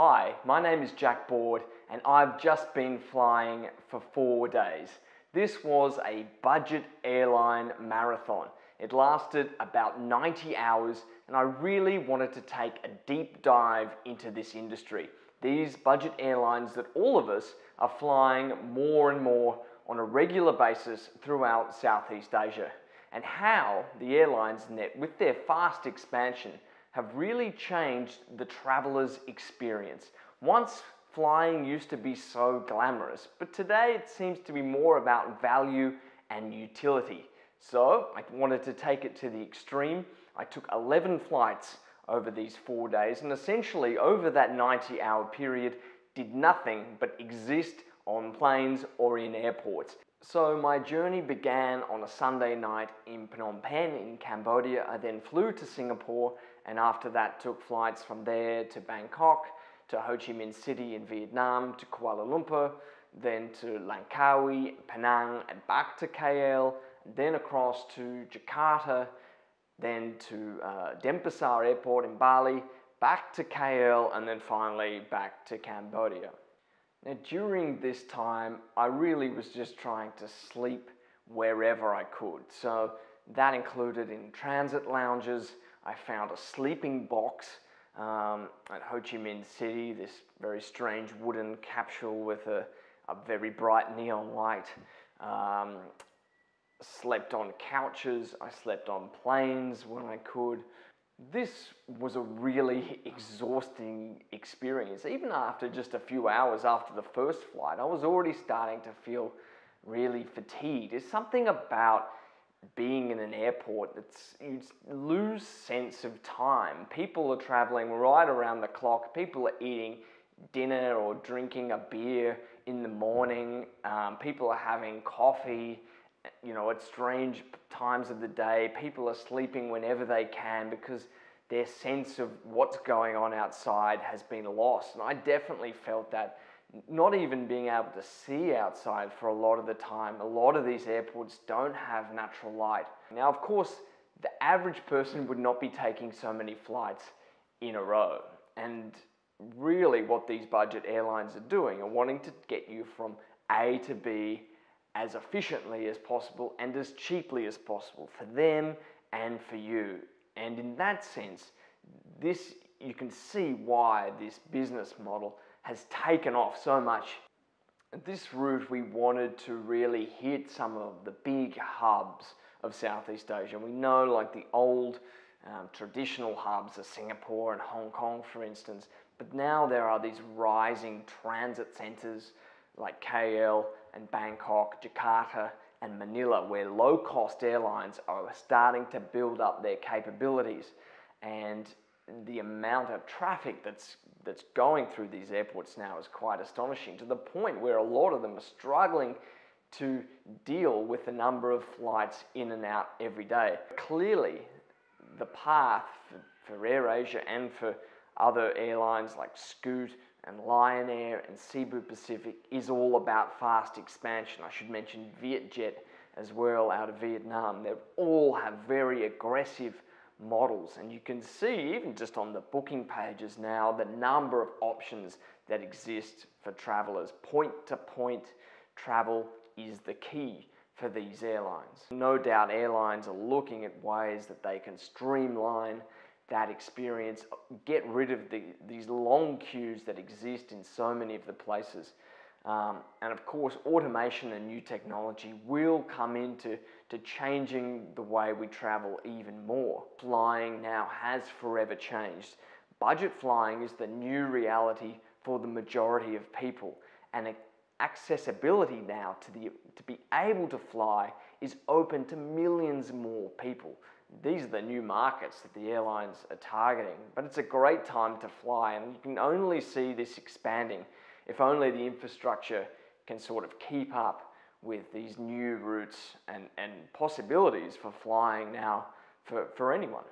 Hi, my name is Jack Board and I've just been flying for 4 days. This was a budget airline marathon. It lasted about 90 hours and I really wanted to take a deep dive into this industry. These budget airlines that all of us are flying more and more on a regular basis throughout Southeast Asia, and how the airlines net, with their fast expansion, have really changed the traveler's experience. Once flying used to be so glamorous, but today it seems to be more about value and utility. So I wanted to take it to the extreme. I took 11 flights over these 4 days, and essentially over that 90-hour period did nothing but exist on planes or in airports. So my journey began on a Sunday night in Phnom Penh in Cambodia. I then flew to Singapore, and after that took flights from there to Bangkok, to Ho Chi Minh City in Vietnam, to Kuala Lumpur, then to Langkawi, Penang, and back to KL, then across to Jakarta, then to Denpasar Airport in Bali, back to KL, and then finally back to Cambodia. Now, during this time, I really was just trying to sleep wherever I could. So that included in transit lounges. I found a sleeping box at Ho Chi Minh City, this very strange wooden capsule with a very bright neon light. Slept on couches, I slept on planes when I could. This was a really exhausting experience. Even after just a few hours after the first flight, I was already starting to feel really fatigued. There's something about being in an airport that's, you lose sense of time. People are traveling right around the clock. People are eating dinner or drinking a beer in the morning. People are having coffee, at strange times of the day. People are sleeping whenever they can because their sense of what's going on outside has been lost. And I definitely felt that, not even being able to see outside for a lot of the time. A lot of these airports don't have natural light. Now, of course, the average person would not be taking so many flights in a row. And really what these budget airlines are doing are wanting to get you from A to B as efficiently as possible and as cheaply as possible for them and for you. And in that sense, you can see why this business model has taken off so much. This route, we wanted to really hit some of the big hubs of Southeast Asia. We know, like, the old traditional hubs are Singapore and Hong Kong, for instance, but now there are these rising transit centers like KL and Bangkok, Jakarta and Manila, where low-cost airlines are starting to build up their capabilities. And the amount of traffic that's going through these airports now is quite astonishing, to the point where a lot of them are struggling to deal with the number of flights in and out every day. Clearly, the path for AirAsia and for other airlines like Scoot and Lion Air and Cebu Pacific is all about fast expansion. I should mention Vietjet as well out of Vietnam. They all have very aggressive models, and you can see even just on the booking pages now the number of options that exist for travelers. Point-to-point travel is the key for these airlines. No doubt airlines are looking at ways that they can streamline that experience, get rid of these long queues that exist in so many of the places. And of course, automation and new technology will come into changing the way we travel even more. Flying now has forever changed. Budget flying is the new reality for the majority of people, and accessibility now to be able to fly is open to millions more people. These are the new markets that the airlines are targeting, but it's a great time to fly, and you can only see this expanding if only the infrastructure can sort of keep up with these new routes and possibilities for flying now for anyone.